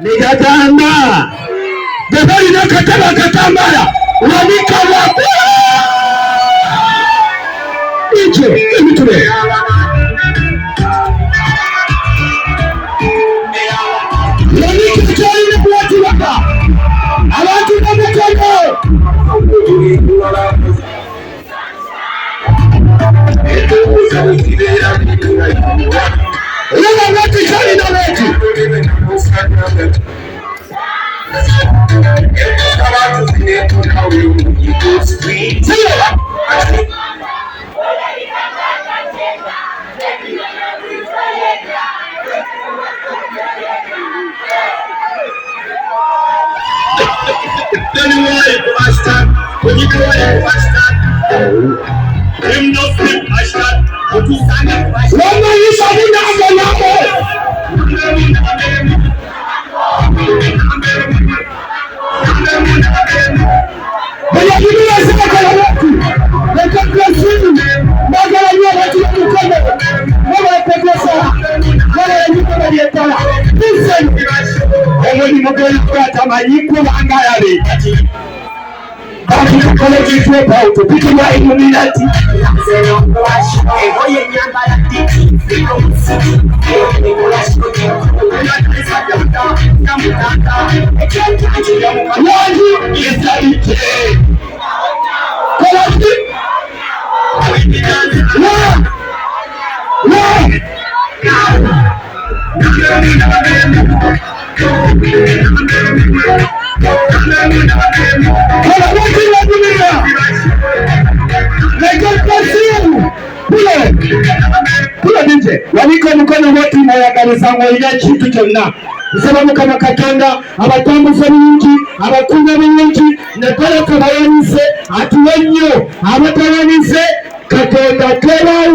Nikatamba Jabali na kataba katambala wanika wakua Icho imitule wanika chali na kuwati waka Awatu na mkono Lula wati chali na wati Waniko mkono wote mwayaganiza mwaila chitu kyonna Nsabamu kama Katonda abatambuza bingi abakunga bingi nakola kabayanise atuwe nnyo abatayanise Katonda tobawa